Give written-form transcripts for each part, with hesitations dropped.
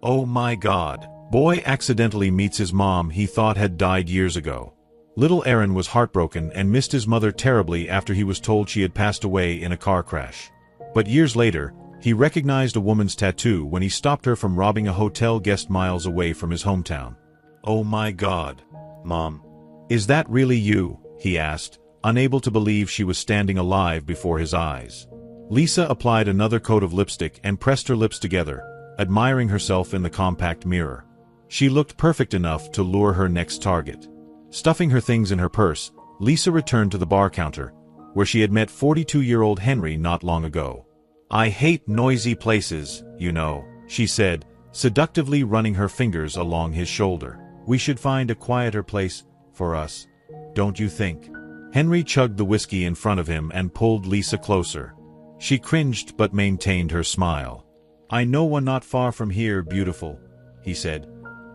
Oh my God. Boy accidentally meets his mom he thought had died years ago. Little Aaron was heartbroken and missed his mother terribly after he was told she had passed away in a car crash. But years later, he recognized a woman's tattoo when he stopped her from robbing a hotel guest miles away from his hometown. Oh my God. Mom. Is that really you? He asked, unable to believe she was standing alive before his eyes. Lisa applied another coat of lipstick and pressed her lips together, admiring herself in the compact mirror. She looked perfect enough to lure her next target. Stuffing her things in her purse, Lisa returned to the bar counter, where she had met 42-year-old Henry not long ago. I hate noisy places, you know, she said, seductively running her fingers along his shoulder. We should find a quieter place for us, don't you think? Henry chugged the whiskey in front of him and pulled Lisa closer. She cringed but maintained her smile. I know one not far from here, beautiful, he said,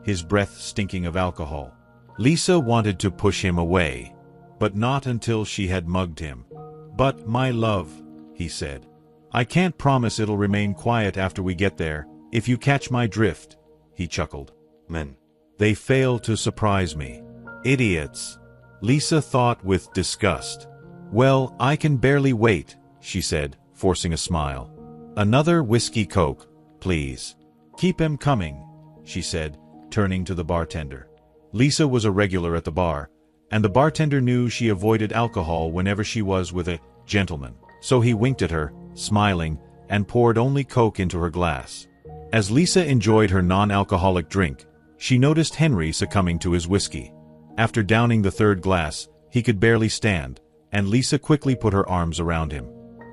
his breath stinking of alcohol. Lisa wanted to push him away, but not until she had mugged him. But, my love, he said, I can't promise it'll remain quiet after we get there, if you catch my drift, he chuckled. Men. They fail to surprise me. Idiots. Lisa thought with disgust. Well, I can barely wait, she said, forcing a smile. Another whiskey coke, please. Keep 'em coming, she said, turning to the bartender. Lisa was a regular at the bar, and the bartender knew she avoided alcohol whenever she was with a gentleman, so he winked at her, smiling, and poured only Coke into her glass. As Lisa enjoyed her non-alcoholic drink, she noticed Henry succumbing to his whiskey. After downing the third glass, he could barely stand, and Lisa quickly put her arms around him.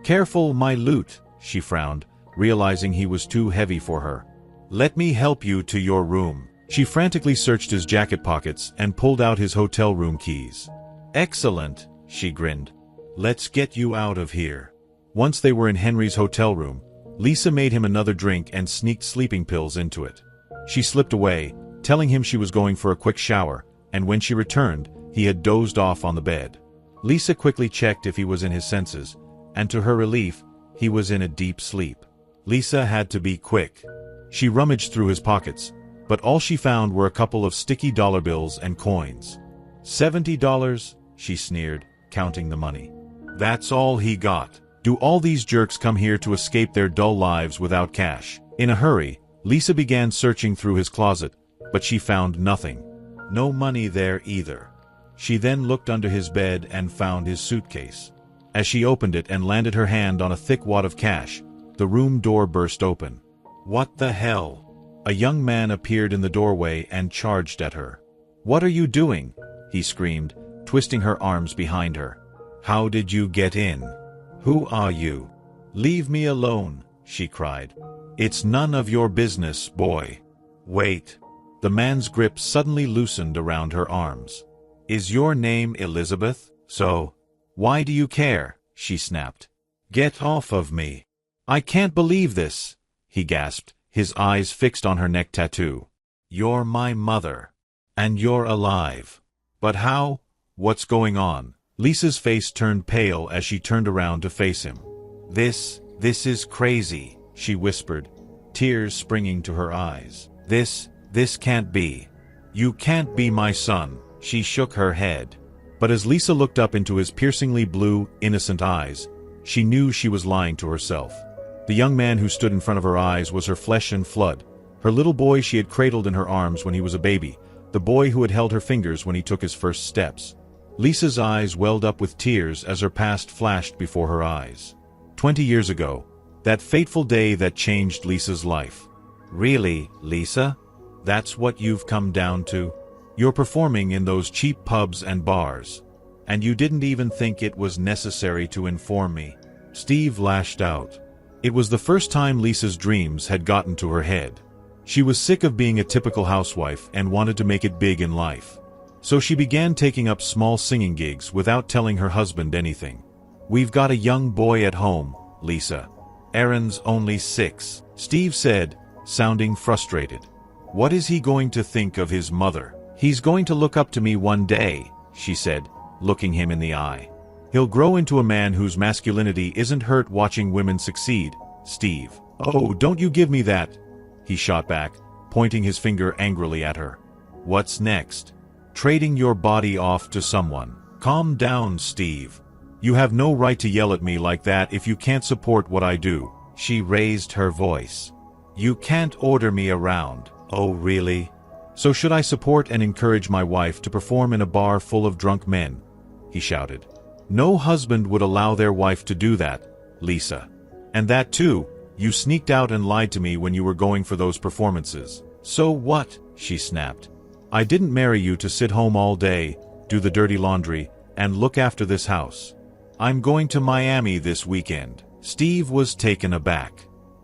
Careful, my loot, she frowned, realizing he was too heavy for her. Let me help you to your room. She frantically searched his jacket pockets and pulled out his hotel room keys. Excellent, she grinned. Let's get you out of here. Once they were in Henry's hotel room, Lisa made him another drink and sneaked sleeping pills into it. She slipped away, telling him she was going for a quick shower, and when she returned, he had dozed off on the bed. Lisa quickly checked if he was in his senses, and to her relief, he was in a deep sleep. Lisa had to be quick. She rummaged through his pockets, but all she found were a couple of sticky dollar bills and coins. $70, she sneered, counting the money. That's all he got. Do all these jerks come here to escape their dull lives without cash? In a hurry, Lisa began searching through his closet, but she found nothing. No money there either. She then looked under his bed and found his suitcase. As she opened it and landed her hand on a thick wad of cash, the room door burst open. What the hell? A young man appeared in the doorway and charged at her. What are you doing? He screamed, twisting her arms behind her. How did you get in? Who are you? Leave me alone, she cried. It's none of your business, boy. Wait. The man's grip suddenly loosened around her arms. Is your name Elizabeth? So? Why do you care? She snapped. Get off of me. I can't believe this, he gasped, his eyes fixed on her neck tattoo. You're my mother. And you're alive. But how? What's going on? Lisa's face turned pale as she turned around to face him. This is crazy, she whispered, tears springing to her eyes. This can't be. You can't be my son. She shook her head. But as Lisa looked up into his piercingly blue, innocent eyes, she knew she was lying to herself. The young man who stood in front of her eyes was her flesh and blood, her little boy she had cradled in her arms when he was a baby, the boy who had held her fingers when he took his first steps. Lisa's eyes welled up with tears as her past flashed before her eyes. 20 years ago, that fateful day that changed Lisa's life. Really, Lisa? That's what you've come down to? You're performing in those cheap pubs and bars. And you didn't even think it was necessary to inform me. Steve lashed out. It was the first time Lisa's dreams had gotten to her head. She was sick of being a typical housewife and wanted to make it big in life. So she began taking up small singing gigs without telling her husband anything. We've got a young boy at home, Lisa. Aaron's only 6, Steve said, sounding frustrated. What is he going to think of his mother? He's going to look up to me one day, she said, looking him in the eye. He'll grow into a man whose masculinity isn't hurt watching women succeed, Steve. Oh, don't you give me that, he shot back, pointing his finger angrily at her. What's next? Trading your body off to someone. Calm down, Steve. You have no right to yell at me like that if you can't support what I do. She raised her voice. You can't order me around. Oh, really? So should I support and encourage my wife to perform in a bar full of drunk men? He shouted. No husband would allow their wife to do that, Lisa. And that too, you sneaked out and lied to me when you were going for those performances. So what? She snapped. I didn't marry you to sit home all day, do the dirty laundry, and look after this house. I'm going to Miami this weekend. Steve was taken aback.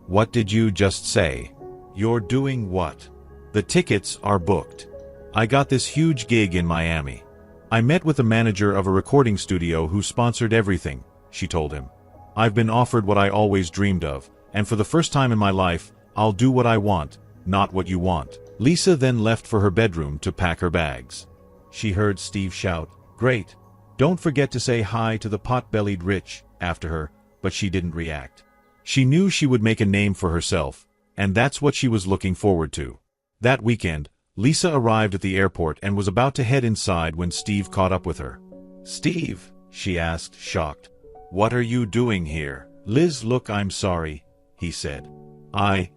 What did you just say? You're doing what? The tickets are booked. I got this huge gig in Miami. I met with the manager of a recording studio who sponsored everything, she told him. I've been offered what I always dreamed of, and for the first time in my life, I'll do what I want, not what you want. Lisa then left for her bedroom to pack her bags. She heard Steve shout, Great. Don't forget to say hi to the pot-bellied rich, after her, but she didn't react. She knew she would make a name for herself, and that's what she was looking forward to. That weekend, Lisa arrived at the airport and was about to head inside when Steve caught up with her. Steve, she asked, shocked. What are you doing here? Liz, look, I'm sorry, he said. I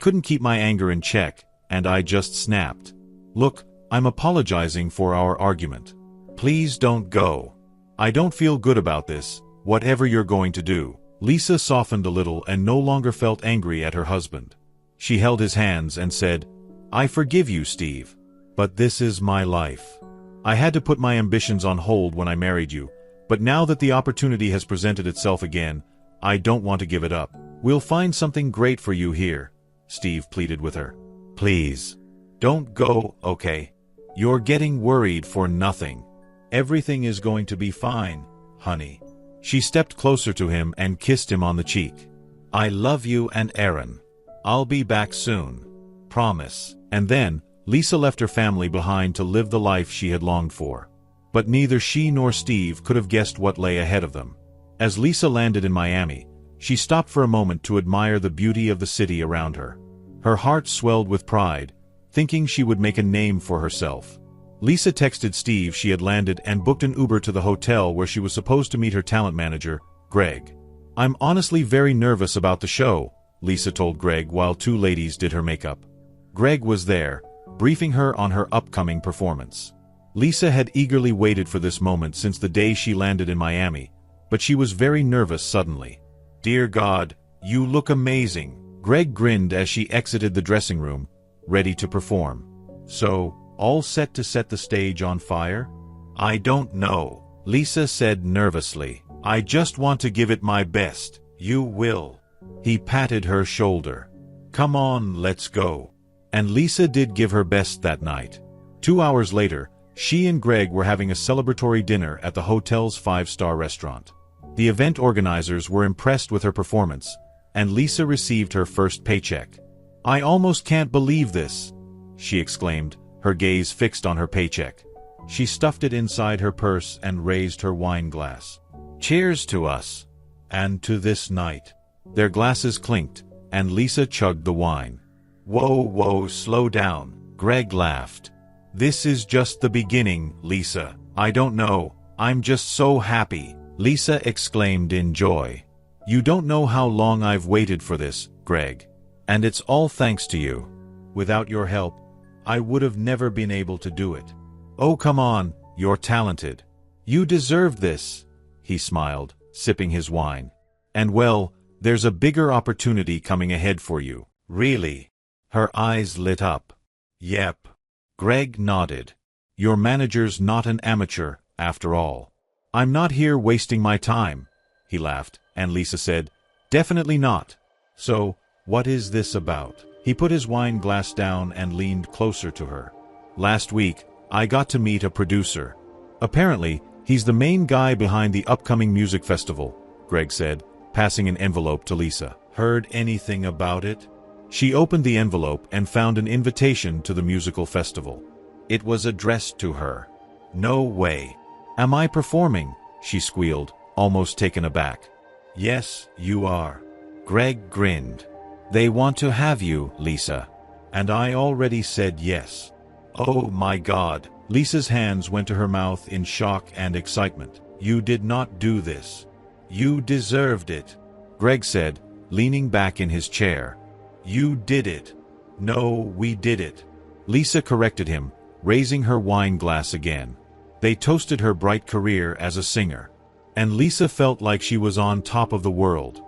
couldn't keep my anger in check, and I just snapped. Look, I'm apologizing for our argument. Please don't go. I don't feel good about this, whatever you're going to do. Lisa softened a little and no longer felt angry at her husband. She held his hands and said, I forgive you, Steve. But this is my life. I had to put my ambitions on hold when I married you, but now that the opportunity has presented itself again, I don't want to give it up. We'll find something great for you here, Steve pleaded with her. Please. Don't go, okay? You're getting worried for nothing. Everything is going to be fine, honey. She stepped closer to him and kissed him on the cheek. I love you and Aaron. I'll be back soon. Promise. And then, Lisa left her family behind to live the life she had longed for. But neither she nor Steve could have guessed what lay ahead of them. As Lisa landed in Miami, she stopped for a moment to admire the beauty of the city around her. Her heart swelled with pride, thinking she would make a name for herself. Lisa texted Steve she had landed and booked an Uber to the hotel where she was supposed to meet her talent manager, Greg. I'm honestly very nervous about the show, Lisa told Greg while two ladies did her makeup. Greg was there, briefing her on her upcoming performance. Lisa had eagerly waited for this moment since the day she landed in Miami, but she was very nervous suddenly. Dear God, you look amazing. Greg grinned as she exited the dressing room, ready to perform. So, all set to set the stage on fire? I don't know, Lisa said nervously. I just want to give it my best. You will. He patted her shoulder. Come on, let's go. And Lisa did give her best that night. 2 hours later, she and Greg were having a celebratory dinner at the hotel's 5-star restaurant. The event organizers were impressed with her performance, and Lisa received her first paycheck. I almost can't believe this, she exclaimed, her gaze fixed on her paycheck. She stuffed it inside her purse and raised her wine glass. Cheers to us. And to this night. Their glasses clinked, and Lisa chugged the wine. Whoa, slow down, Greg laughed. This is just the beginning, Lisa. I don't know, I'm just so happy, Lisa exclaimed in joy. You don't know how long I've waited for this, Greg. And it's all thanks to you. Without your help, I would have never been able to do it. Oh, come on, you're talented. You deserved this, he smiled, sipping his wine. And well, there's a bigger opportunity coming ahead for you. Really? Her eyes lit up. Yep. Greg nodded. Your manager's not an amateur, after all. I'm not here wasting my time, he laughed, and Lisa said, Definitely not. So, what is this about? He put his wine glass down and leaned closer to her. Last week, I got to meet a producer. Apparently, he's the main guy behind the upcoming music festival, Greg said, passing an envelope to Lisa. Heard anything about it? She opened the envelope and found an invitation to the musical festival. It was addressed to her. No way. Am I performing? She squealed, almost taken aback. Yes, you are. Greg grinned. They want to have you, Lisa. And I already said yes. Oh my God. Lisa's hands went to her mouth in shock and excitement. You did not do this. You deserved it, Greg said, leaning back in his chair. You did it. No, we did it. Lisa corrected him, raising her wine glass again. They toasted her bright career as a singer. And Lisa felt like she was on top of the world.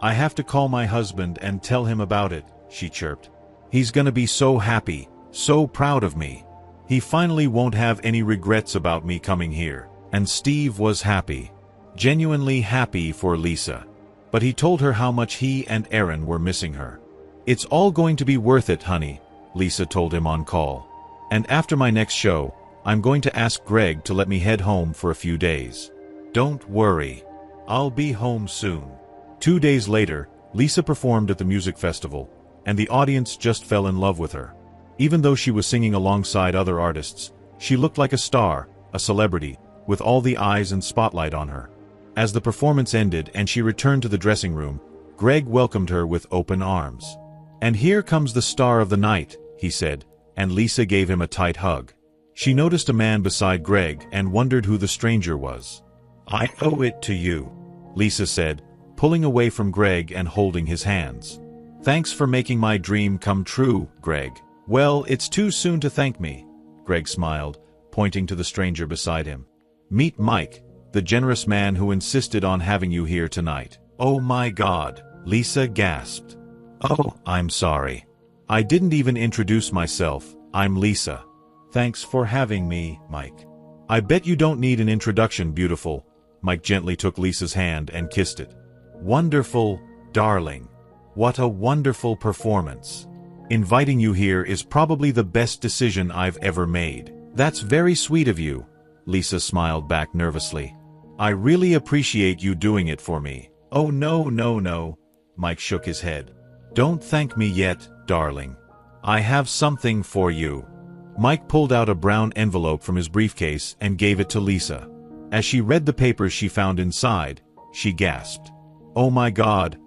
I have to call my husband and tell him about it, she chirped. He's gonna be so happy, so proud of me. He finally won't have any regrets about me coming here. And Steve was happy. Genuinely happy for Lisa. But he told her how much he and Aaron were missing her. It's all going to be worth it, honey, Lisa told him on call. And after my next show, I'm going to ask Greg to let me head home for a few days. Don't worry. I'll be home soon. 2 days later, Lisa performed at the music festival, and the audience just fell in love with her. Even though she was singing alongside other artists, she looked like a star, a celebrity, with all the eyes and spotlight on her. As the performance ended and she returned to the dressing room, Greg welcomed her with open arms. And here comes the star of the night, he said, and Lisa gave him a tight hug. She noticed a man beside Greg and wondered who the stranger was. I owe it to you, Lisa said, pulling away from Greg and holding his hands. Thanks for making my dream come true, Greg. Well, it's too soon to thank me, Greg smiled, pointing to the stranger beside him. Meet Mike, the generous man who insisted on having you here tonight. Oh my God, Lisa gasped. Oh, I'm sorry. I didn't even introduce myself. I'm Lisa. Thanks for having me, Mike. I bet you don't need an introduction, beautiful. Mike gently took Lisa's hand and kissed it. Wonderful, darling. What a wonderful performance. Inviting you here is probably the best decision I've ever made. That's very sweet of you, Lisa smiled back nervously. I really appreciate you doing it for me. Oh no, Mike shook his head. Don't thank me yet, darling. I have something for you. Mike pulled out a brown envelope from his briefcase and gave it to Lisa. As she read the papers she found inside, she gasped. Oh my God.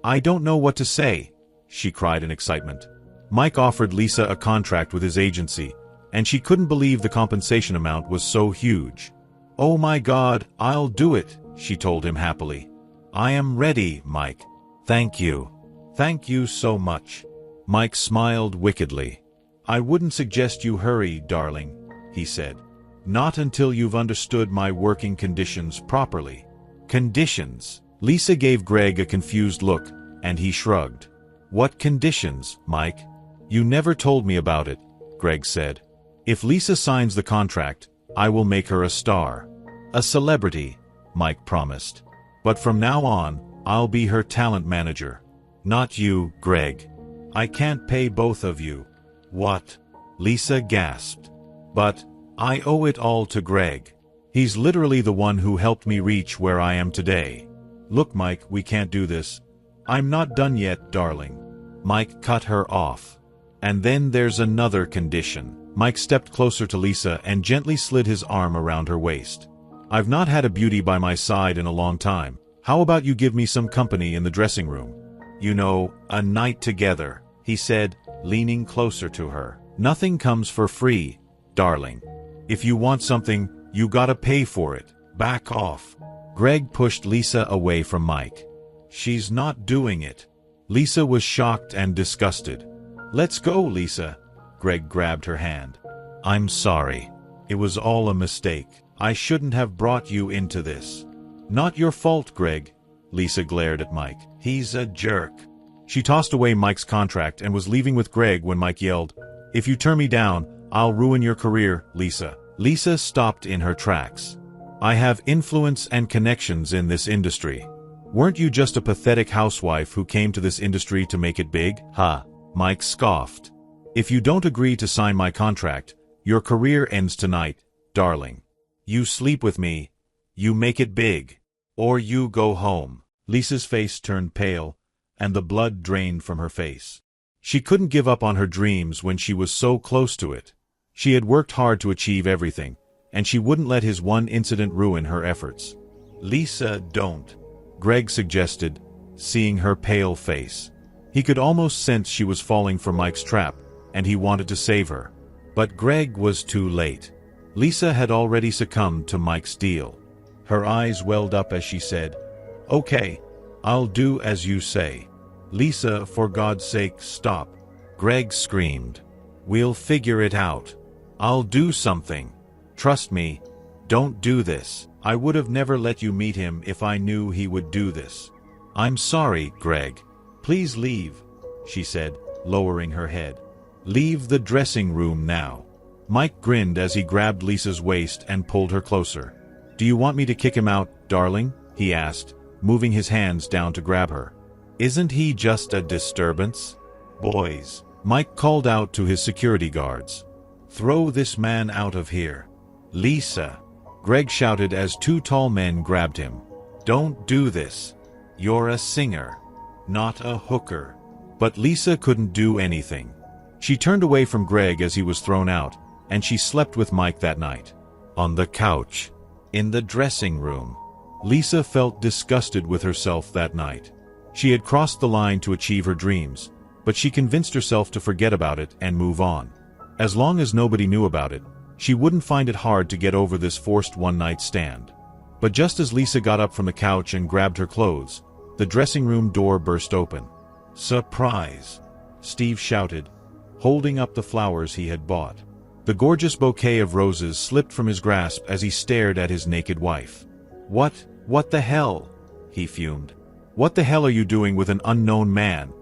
I don't know what to say, she cried in excitement. Mike offered Lisa a contract with his agency, and she couldn't believe the compensation amount was so huge. Oh my God, I'll do it, she told him happily. I am ready, Mike. Thank you. Thank you so much. Mike smiled wickedly. I wouldn't suggest you hurry, darling, he said. Not until you've understood my working conditions properly. Conditions? Lisa gave Greg a confused look, and he shrugged. What conditions, Mike? You never told me about it, Greg said. If Lisa signs the contract, I will make her a star. A celebrity, Mike promised. But from now on, I'll be her talent manager. Not you, Greg. I can't pay both of you. What? Lisa gasped. But I owe it all to Greg. He's literally the one who helped me reach where I am today. Look, Mike, we can't do this. I'm not done yet, darling. Mike cut her off. And then there's another condition. Mike stepped closer to Lisa and gently slid his arm around her waist. I've not had a beauty by my side in a long time. How about you give me some company in the dressing room? You know, a night together, he said, leaning closer to her. Nothing comes for free, darling. If you want something, you gotta pay for it. Back off. Greg pushed Lisa away from Mike. She's not doing it. Lisa was shocked and disgusted. Let's go, Lisa. Greg grabbed her hand. I'm sorry. It was all a mistake. I shouldn't have brought you into this. Not your fault, Greg. Lisa glared at Mike. He's a jerk. She tossed away Mike's contract and was leaving with Greg when Mike yelled, If you turn me down, I'll ruin your career, Lisa. Lisa stopped in her tracks. I have influence and connections in this industry. Weren't you just a pathetic housewife who came to this industry to make it big? Ha! Mike scoffed. If you don't agree to sign my contract, your career ends tonight, darling. You sleep with me, you make it big, or you go home. Lisa's face turned pale, and the blood drained from her face. She couldn't give up on her dreams when she was so close to it. She had worked hard to achieve everything, and she wouldn't let his one incident ruin her efforts. Lisa, don't, Greg suggested, seeing her pale face. He could almost sense she was falling for Mike's trap, and he wanted to save her. But Greg was too late. Lisa had already succumbed to Mike's deal. Her eyes welled up as she said, "Okay, I'll do as you say." "Lisa, for God's sake, stop," Greg screamed. "We'll figure it out. I'll do something. Trust me, don't do this. I would have never let you meet him if I knew he would do this." "I'm sorry, Greg. Please leave," she said, lowering her head. "Leave the dressing room now." Mike grinned as he grabbed Lisa's waist and pulled her closer. "Do you want me to kick him out, darling?" he asked, moving his hands down to grab her. "Isn't he just a disturbance?" "Boys," Mike called out to his security guards. "Throw this man out of here." "Lisa," Greg shouted as two tall men grabbed him. "Don't do this. You're a singer, not a hooker." But Lisa couldn't do anything. She turned away from Greg as he was thrown out, and she slept with Mike that night. On the couch, in the dressing room. Lisa felt disgusted with herself that night. She had crossed the line to achieve her dreams, but she convinced herself to forget about it and move on. As long as nobody knew about it, she wouldn't find it hard to get over this forced one-night stand. But just as Lisa got up from the couch and grabbed her clothes, the dressing room door burst open. "Surprise!" Steve shouted, holding up the flowers he had bought. The gorgeous bouquet of roses slipped from his grasp as he stared at his naked wife. What the hell?" he fumed. "What the hell are you doing with an unknown man?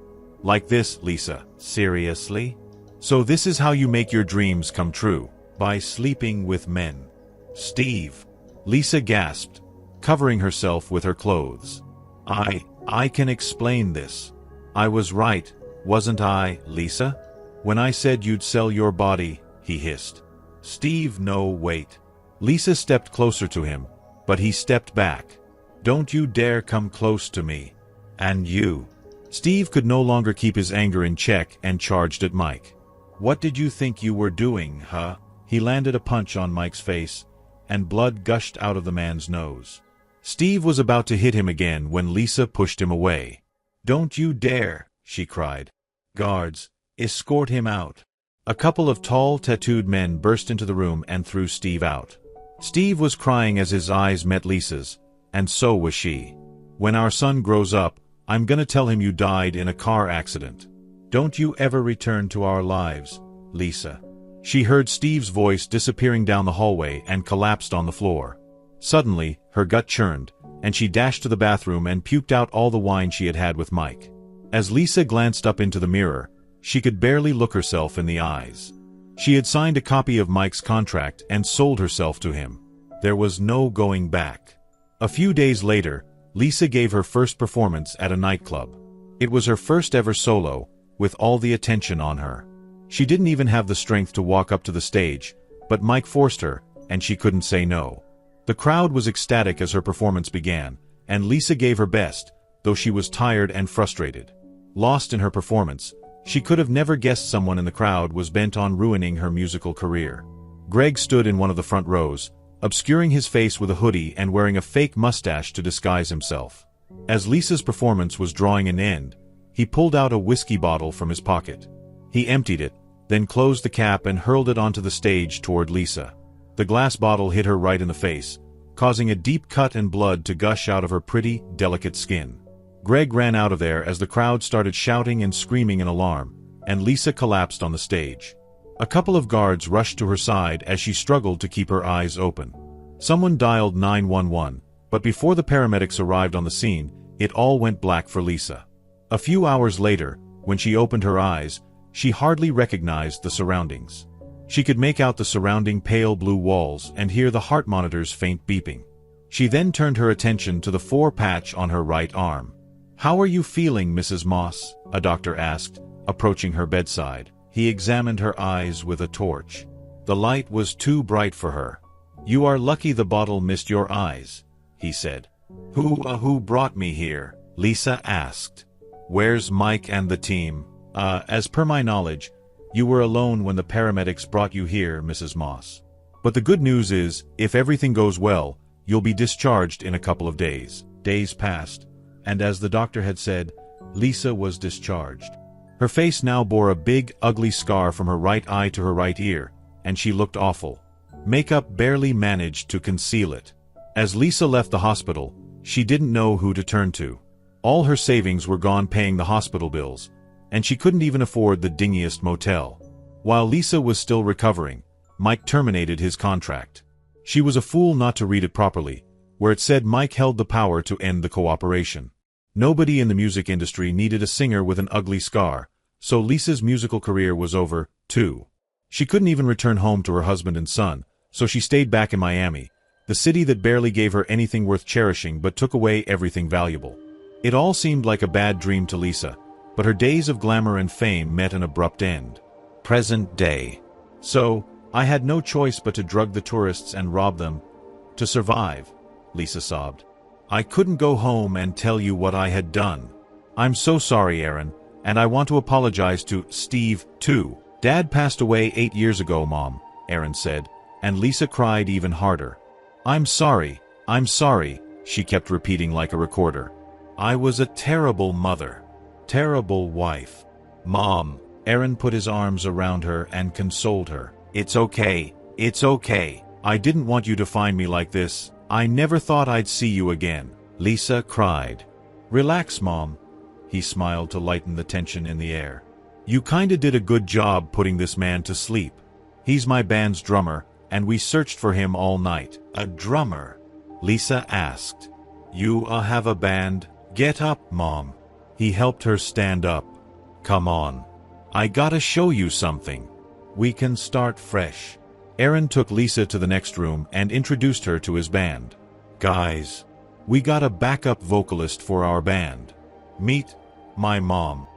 Like this, Lisa, seriously? So this is how you make your dreams come true, by sleeping with men?" "Steve," Lisa gasped, covering herself with her clothes. I can explain this. I was right, wasn't I, Lisa? When I said you'd sell your body," he hissed. "Steve, no, wait." Lisa stepped closer to him, but he stepped back. "Don't you dare come close to me. And you." Steve could no longer keep his anger in check and charged at Mike. "What did you think you were doing, huh?" He landed a punch on Mike's face, and blood gushed out of the man's nose. Steve was about to hit him again when Lisa pushed him away. "Don't you dare," she cried. "Guards, escort him out." A couple of tall, tattooed men burst into the room and threw Steve out. Steve was crying as his eyes met Lisa's, and so was she. "When our son grows up, I'm gonna tell him you died in a car accident. Don't you ever return to our lives, Lisa." She heard Steve's voice disappearing down the hallway and collapsed on the floor. Suddenly, her gut churned, and she dashed to the bathroom and puked out all the wine she had had with Mike. As Lisa glanced up into the mirror, she could barely look herself in the eyes. She had signed a copy of Mike's contract and sold herself to him. There was no going back. A few days later, Lisa gave her first performance at a nightclub. It was her first ever solo, with all the attention on her. She didn't even have the strength to walk up to the stage, but Mike forced her, and she couldn't say no. The crowd was ecstatic as her performance began, and Lisa gave her best, though she was tired and frustrated. Lost in her performance, she could have never guessed someone in the crowd was bent on ruining her musical career. Greg stood in one of the front rows, obscuring his face with a hoodie and wearing a fake mustache to disguise himself. As Lisa's performance was drawing an end, he pulled out a whiskey bottle from his pocket. He emptied it, then closed the cap and hurled it onto the stage toward Lisa. The glass bottle hit her right in the face, causing a deep cut and blood to gush out of her pretty, delicate skin. Greg ran out of there as the crowd started shouting and screaming in alarm, and Lisa collapsed on the stage. A couple of guards rushed to her side as she struggled to keep her eyes open. Someone dialed 911, but before the paramedics arrived on the scene, it all went black for Lisa. A few hours later, when she opened her eyes, she hardly recognized the surroundings. She could make out the surrounding pale blue walls and hear the heart monitor's faint beeping. She then turned her attention to the 4 patch on her right arm. "How are you feeling, Mrs. Moss?" a doctor asked, approaching her bedside. He examined her eyes with a torch. The light was too bright for her. "You are lucky the bottle missed your eyes," he said. Who brought me here?" Lisa asked. "Where's Mike and the team?" As per my knowledge, you were alone when the paramedics brought you here, Mrs. Moss. But the good news is, if everything goes well, you'll be discharged in a couple of days." Days passed, and as the doctor had said, Lisa was discharged. Her face now bore a big, ugly scar from her right eye to her right ear, and she looked awful. Makeup barely managed to conceal it. As Lisa left the hospital, she didn't know who to turn to. All her savings were gone paying the hospital bills, and she couldn't even afford the dingiest motel. While Lisa was still recovering, Mike terminated his contract. She was a fool not to read it properly, where it said Mike held the power to end the cooperation. Nobody in the music industry needed a singer with an ugly scar, so Lisa's musical career was over, too. She couldn't even return home to her husband and son, so she stayed back in Miami, the city that barely gave her anything worth cherishing but took away everything valuable. It all seemed like a bad dream to Lisa, but her days of glamour and fame met an abrupt end. Present day. So, I had no choice but to drug the tourists and rob them. To survive, Lisa sobbed. I couldn't go home and tell you what I had done. I'm so sorry, Aaron, and I want to apologize to Steve, too. Dad passed away 8 years ago, Mom, Aaron said, and Lisa cried even harder. I'm sorry, she kept repeating like a recorder. I was a terrible mother. Terrible wife. Mom. Aaron put his arms around her and consoled her. It's okay. I didn't want you to find me like this. I never thought I'd see you again. Lisa cried. Relax, Mom. He smiled to lighten the tension in the air. You kinda did a good job putting this man to sleep. He's my band's drummer, and we searched for him all night. A drummer? Lisa asked. You have a band? Get up, Mom. He helped her stand up. Come on. I gotta show you something. We can start fresh. Aaron took Lisa to the next room and introduced her to his band. Guys, we got a backup vocalist for our band. Meet my mom.